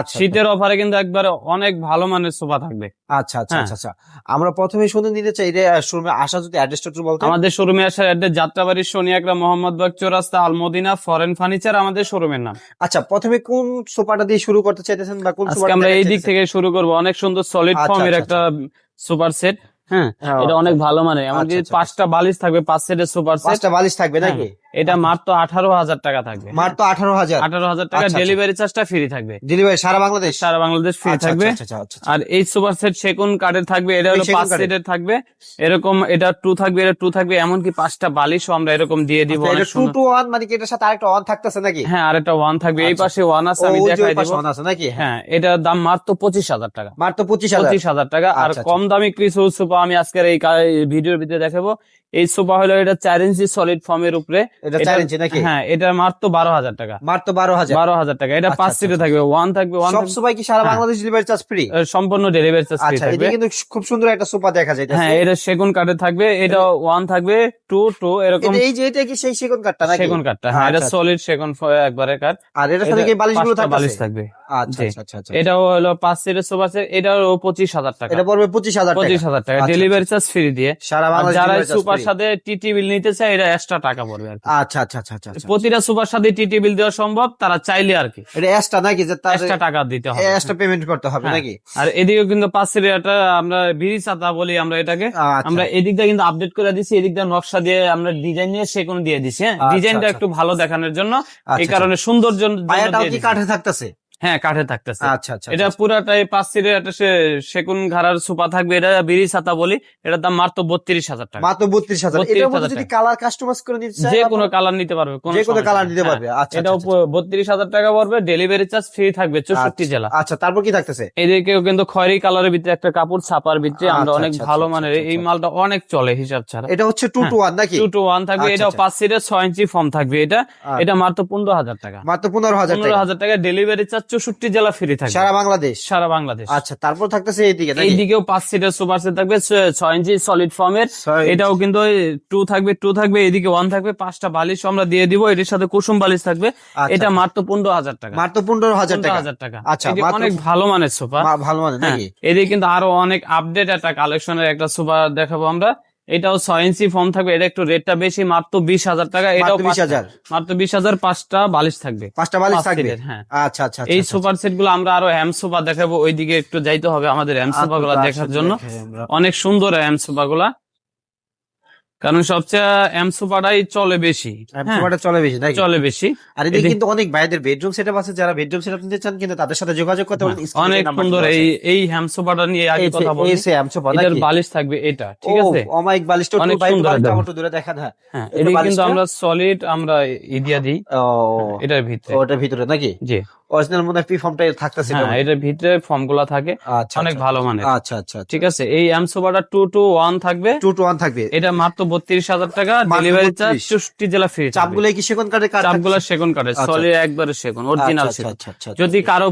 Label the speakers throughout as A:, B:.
A: আচ্ছা
B: শীতের অফারে কিন্তু একবারে অনেক ভালো মানের সোফা থাকবে।
A: আচ্ছা আচ্ছা
B: হ্যাঁ।
A: আচ্ছা আচ্ছা। আমরা প্রথমে শুনে নিতে চাই এটা শোরুমে আসা যদি অ্যাড্রেসটা একটু বলতে।
B: আমাদের শোরুমে আসার অ্যাড্রেস যাত্রাবাড়ি শনি একরা মোহাম্মদবাগ চৌরাস্তা আলমদিনা ফরেন ফার্নিচার আমাদের শোরুমের নাম।
A: আচ্ছা, প্রথমে কোন সোফাটা দিয়ে শুরু করতে চাইতেছেন বা কোন
B: আজকে
A: সোফাটা
B: আমরা এই
A: দেখাতে
B: দিক
A: চাইতেছেন?
B: থেকে শুরু করব, অনেক সুন্দর সলিড
A: আচ্ছা
B: ফর্মের
A: আচ্ছা
B: একটা
A: আচ্ছা।
B: Super set. হ্যাঁ,
A: হ্যাঁ,
B: এটা
A: আচ্ছা
B: অনেক
A: আচ্ছা।
B: ভালো মানে, এমনকি
A: আচ্ছা আচ্ছা।
B: 5টা বালিশ থাকবে, 5 সেটের সুপার সেট।
A: 5টা বালিশ থাকবে
B: হ্যাঁ,
A: নাকি?
B: এটা
A: আচ্ছা।
B: মাত্র 18,000 টাকা থাকবে।
A: মাত্র 18,000।
B: 18,000 টাকা,
A: আচ্ছা আচ্ছা।
B: ডেলিভারি চার্জটা ফ্রি থাকবে।
A: ডেলিভারি সারা বাংলাদেশ?
B: সারা বাংলাদেশ ফ্রি
A: আচ্ছা
B: থাকবে।
A: আচ্ছা আচ্ছা আচ্ছা আচ্ছা।
B: আর এই সুপার সেট সেগুন কাঠের থাকবে, এটা হলো
A: সেগুন
B: 5
A: কাঠের।
B: সেটের থাকবে। এরকম এটা 2 থাকবে, এটা 2 থাকবে, এমনকি 5টা বালিশও আমরা এরকম দিয়ে দিব।
A: আচ্ছা,
B: অনেক
A: এটা 2
B: সুন্দর।
A: to 1 মানে কি এটার সাথে আরেকটা 1 থাকতেছে নাকি?
B: হ্যাঁ, আর একটা 1 থাকবে, এই
A: আচ্ছা।
B: পাশে 1 আছে,
A: ও,
B: আমি
A: ওই যে
B: দেখাই
A: ওই পাশে
B: দিব।
A: 1 আছে নাকি?
B: হ্যাঁ, এটার দাম মাত্র 25,000 টাকা।
A: মাত্র 25,000।
B: 25,000 টাকা। আর
A: আচ্ছা, আচ্ছা।
B: কম দামি কিছু সোফা আমি আজকের এই ভিডিওর ভিতরে দেখাবো। এই সোফা হলো এটা 4 ইঞ্চি সলিড ফর্মের উপরে।
A: এটা 4 ইঞ্চি নাকি?
B: হ্যাঁ, এটা মাত্র 12,000 টাকা।
A: মাত্র 12,000।
B: 12,000 টাকা। এটা
A: আচ্ছা,
B: 5
A: আচ্ছা,
B: সিটে
A: আচ্ছা।
B: থাকবে, 1 থাকবে, 1
A: সব সোফাই কি সারা
B: হ্যাঁ।
A: Bangladesh delivery charge free?
B: সম্পূর্ণ ডেলিভারি চার্জ ফ্রি
A: আচ্ছা,
B: থাকবে।
A: এটা কিন্তু খুব সুন্দর একটা সোফা দেখা যাইতেছে।
B: হ্যাঁ, এটা সেগুন কাঠের থাকবে, এটা 1 থাকবে, 2 এরকম।
A: এই যে এটা কি সেই সেগুন কাঠটা নাকি?
B: সেগুন কাঠটা, হ্যাঁ, এটা
A: আচ্ছা, আচ্ছা।
B: সলিড সেগুন একবারে কাঠ।
A: আর এটার সাথে কি বালিশগুলো
B: 5টা বালিশ
A: থাকতেছে?
B: থাকবে।
A: আচ্ছা
B: জি।
A: আচ্ছা আচ্ছা আচ্ছা।
B: এটাও হলো 5 সিটের সোফা সেট, এটাও 25,000 টাকা।
A: এটা পড়বে 25,000 টাকা।
B: 25,000 টাকা,
A: আচ্ছা,
B: ডেলিভারি চার্জ ফ্রি দিয়ে।
A: সারা
B: আর
A: বাংলাদেশ
B: যারা
A: delivery charge
B: সুপার
A: free।
B: সাথে টিটি বিল নিতে চায়, এটা এক্সট্রা টাকা পড়বে আর কি।
A: আচ্ছা আচ্ছা আচ্ছা আচ্ছা আচ্ছা।
B: প্রতিটা সুপার সাথে টিটি বিল দেওয়া সম্ভব, তারা চাইলে আর কি
A: এটা এক্সট্রা নাকি, যে তার
B: এক্সট্রা টাকা দিতে হবে।
A: এক্সট্রা পেমেন্ট করতে হবে
B: হ্যাঁ।
A: নাকি?
B: আর এদিকে কিন্তু 5 সিটের একটা আমরা বিড়ি ছাতা বলি আমরা এটাকে।
A: আচ্ছা।
B: আমরা এদিকটা কিন্তু আপডেট করে দিছি, এদিকটা নকশা দিয়ে আমরা ডিজাইন নিয়ে সেগুন দিয়ে দিছি। হ্যাঁ,
A: আচ্ছা,
B: ডিজাইনটা
A: আচ্ছা।
B: একটু ভালো দেখানোর জন্য, এই
A: আচ্ছা,
B: কারণে সৌন্দর্যের জন্য
A: পায়াটাও
B: দিয়ে
A: কি
B: দিছি।
A: কাঠে থাকতেছে?
B: হ্যাঁ, কাঠে থাকতেছে।
A: আচ্ছা আচ্ছা
B: এটা
A: আচ্ছা।
B: পুরাটাই 5 সিটের একটা সেগুন ঘাড়ার সোফা থাকবে, এটা বিড়ি ছাতা বলি। এটার দাম মাত্র 32,000 টাকা।
A: মাত্র 32,000। এটার মধ্যে যদি কালার কাস্টমাইজ করে নিতে চাই,
B: যে কোনো কালার নিতে পারবে, কোনো
A: যে কোনো
B: সমস্যা
A: কালার
B: নেই।
A: দিতে
B: হ্যাঁ,
A: পারবে। আচ্ছা
B: এটাও
A: আচ্ছা, আচ্ছা।
B: 32,000 টাকা পড়বে, ডেলিভারি চার্জ ফ্রি থাকবে 64 জেলা।
A: আচ্ছা, তারপর কি থাকতেছে?
B: এদিকেও কিন্তু খয়েরি কালারের ভিতরে একটা কাপড় ছাপার ভিতরে আমরা
A: আচ্ছা,
B: অনেক
A: আচ্ছা,
B: ভালো
A: আচ্ছা,
B: মানের,
A: আচ্ছা,
B: এই
A: আচ্ছা।
B: মালটা অনেক চলে হিসাব ছাড়া।
A: এটা হচ্ছে 2 to 1 নাকি?
B: 2 to 1 থাকবে,
A: আচ্ছা,
B: এটাও
A: আচ্ছা।
B: 5 সিটের 6 ইঞ্চি ফর্ম থাকবে। এটা মাত্র 15,000 টাকা।
A: মাত্র 15,000 টাকা।
B: 15,000 টাকা, ডেলিভারি চার্জ 64 জেলা ফ্রি থাকবে
A: সারা বাংলাদেশ?
B: সারা বাংলাদেশ।
A: আচ্ছা, তারপর থাকতেছে এইদিকে নাকি?
B: এইদিকেও 5 সিটের সুপার সেট থাকবে, 6 ইঞ্চি সলিড ফর্মের।
A: 6 ইঞ্চি।
B: এটাও কিন্তু 2 থাকবে, এদিকে 1 থাকবে, 5টা বালিশ আমরা দিয়ে দিব, এটির সাথে কুসুম বালিশ থাকবে।
A: আচ্ছা,
B: এটা
A: আচ্ছা।
B: মাত্র 15,000 টাকা।
A: মাত্র 15,000 টাকা।
B: 15,000 টাকা।
A: আচ্ছা,
B: এটি
A: মাত্র
B: অনেক ভালো মানের সোফা।
A: ভালো মানে নাকি?
B: এদিকে কিন্তু আরো অনেক আপডেট একটা কালেকশনের একটা সোফা দেখাবো আমরা। এটাও 6 ইঞ্চি ফর্ম থাকবে, এটা একটু রেটটা বেশি, মাত্র 20,000 টাকা। এটাও
A: মাত্র 20,000।
B: মাত্র 20,000, 5টা বালিশ থাকবে।
A: 5টা বালিশ
B: 5
A: থাকবে?
B: সিটের, হ্যাঁ।
A: আচ্ছা আচ্ছা
B: এই
A: আচ্ছা।
B: সুপার সেট গুলো আমরা আরো হ্যাম সোফা দেখাবো, ওইদিকে একটু যাইতে হবে আমাদের হ্যাম সোফা গুলা
A: আচ্ছা,
B: দেখার
A: আচ্ছা,
B: জন্য।
A: দেখাই আমরা।
B: অনেক সুন্দর হ্যাম সোফা গুলা, কারণ সবচেয়ে হ্যাম সোফাটাই চলে বেশি। হ্যাঁ,
A: সোফাটা চলে বেশি নাকি?
B: চলে বেশি।
A: আর এদিকে কিন্তু অনেক ভাইদের বেডরুম সেটআপ আছে, যারা বেডরুম সেটআপ নিতে চান কিন্তু তাদের সাথে যোগাযোগ করতে পারেন। স্ক্রিনে
B: অনেক
A: নাম্বার
B: সুন্দর
A: দেওয়া আছে।
B: এই হ্যাম সোফাটা নিয়ে আগে কথা বলি।
A: এই সেম সোফা
B: এটার
A: নাকি?
B: বালিশ থাকবে এটা, ঠিক আছে?
A: ও, অমাইক বালিশটা
B: অনেক
A: একটু ভাই
B: সুন্দর
A: বালিশটা
B: একদম।
A: একটু দূরে দেখান। হ্যাঁ,
B: হ্যাঁ,
A: এটা
B: এদিকে কিন্তু
A: বালিশটা?
B: আমরা সলিড আমরা ইদিয়া দিই
A: ও,
B: এটার ভিতরে।
A: ওটার ভিতরে নাকি?
B: জি,
A: অরিজিনাল মনে হয় পি ফর্মটা থাকতেছে
B: হ্যাঁ, এটার ভিতরে ফর্ম গুলা থাকে,
A: আচ্ছা
B: অনেক ভালো মানের।
A: আচ্ছা আচ্ছা।
B: ঠিক আছে, এই হ্যাম সোফাটা 2 to 1 থাকবে,
A: 2 to 1 থাকবে।
B: এটা মাত্র 32,000 টাকা,
A: মাত্র
B: ডেলিভারি চার্জ
A: 32
B: 64 জেলা ফ্রি।
A: চাপগুলো কি সেগুন কাঠের কাঠ?
B: চাপগুলা সেগুন কাঠের,
A: আচ্ছা,
B: সলিড একবারে সেগুন, অরিজিনাল
A: আচ্ছা,
B: সেগুন।
A: আচ্ছা, আচ্ছা, আচ্ছা।
B: যদি কারো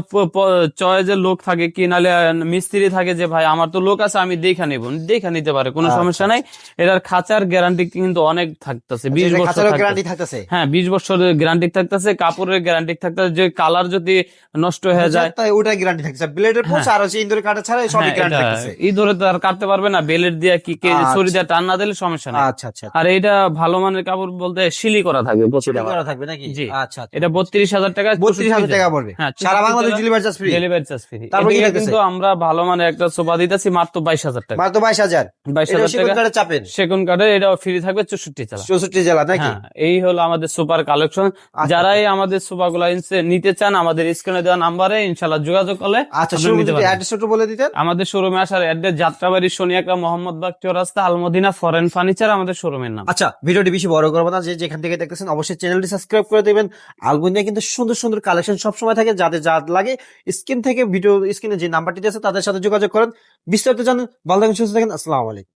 B: চয়েসের লোক থাকে কি, নালে মিস্ত্রি থাকে যে ভাই আমার তো লোক আছে আমি দেখা নিব, দেখা নিতে পারে, কোনো
A: আচ্ছা,
B: সমস্যা নাই। এটার খাঁচার গ্যারান্টি কিন্তু অনেক থাকতেছে, 20
A: এটা
B: বছর
A: খাঁচারও
B: থাকতেছে।
A: গ্যারান্টি থাকতেছে?
B: হ্যাঁ, 20 বছরের গ্যারান্টি থাকতেছে, কাপড়ের গ্যারান্টি থাকতেছে, যে কালার যদি নষ্ট হয়ে যায়,
A: তাই ওটার গ্যারান্টি থাকতেছে। ব্লেডের পোষ আর হচ্ছে ইন্দুরের কাটা ছাড়া সবই
B: হ্যাঁ,
A: গ্যারান্টি
B: এটা
A: থাকতেছে।
B: এই ধরে তো আর কাটতে পারবে না, বেলের দিয়ে কি
A: আচ্ছা।
B: ছুরি দিয়ে টান না দিলে সমস্যা নেই।
A: আচ্ছা আচ্ছা।
B: আর এটা ভালো মানের কাপড় বলতে সিলি করা থাকবে,
A: সেটা করা থাকবে নাকি?
B: জি।
A: আচ্ছা আচ্ছা।
B: এটা 32,000 টাকা,
A: 32,000 টাকা পড়বে।
B: হ্যাঁ,
A: সারা Bangladesh delivery charge free?
B: Delivery charge free.
A: তারপর কি
B: এদিকে
A: থাকতেছে?
B: কিন্তু আমরা ভালো মানের একটা সোফা দিতেছি মাত্র 22,000 টাকা।
A: মাত্র 22,000।
B: 22,000
A: এটা সেগুন
B: টাকা,
A: কাঠের চাপেন?
B: সেগুন কাঠের, এটাও ফ্রি থাকবে 64 জেলা।
A: 64 জেলা নাকি?
B: হ্যাঁ, এই হলো আমাদের সুপার কালেকশন। যারাই আমাদের সোফা গুলা নিতে চান, আমাদের স্ক্রিনে দেওয়া নাম্বারে ইনশাল্লাহ যোগাযোগ করলে
A: আচ্ছা,
B: আপনারা
A: শুরু
B: নিতে
A: যদি
B: পারবেন।
A: অ্যাড্রেস একটু বলে দিতেন।
B: আমাদের শোরুমে আসার অ্যাড্রেস যাত্রাবাড়ি শনি একরা মোহাম্মদবাগ চৌরাস্তা আলমদিনা ফরেন ফার্নিচার আমাদের শোরুমের নাম।
A: আচ্ছা, ভিডিওটি বেশি বড় করবো না, যে যেখান থেকে দেখতেছেন অবশ্যই চ্যানেলটি সাবস্ক্রাইব করে দেবেন। আলগুনিয়া কিন্তু সুন্দর সুন্দর কালেকশন সবসময় থাকে, যাদের যা লাগে স্ক্রিন থেকে ভিডিও স্ক্রিনে যে নাম্বারটি আছে তাদের সাথে যোগাযোগ করেন, বিস্তারিত জানেন। ভালো থাকেন, সুস্থ থাকেন, আসসালামু আলাইকুম।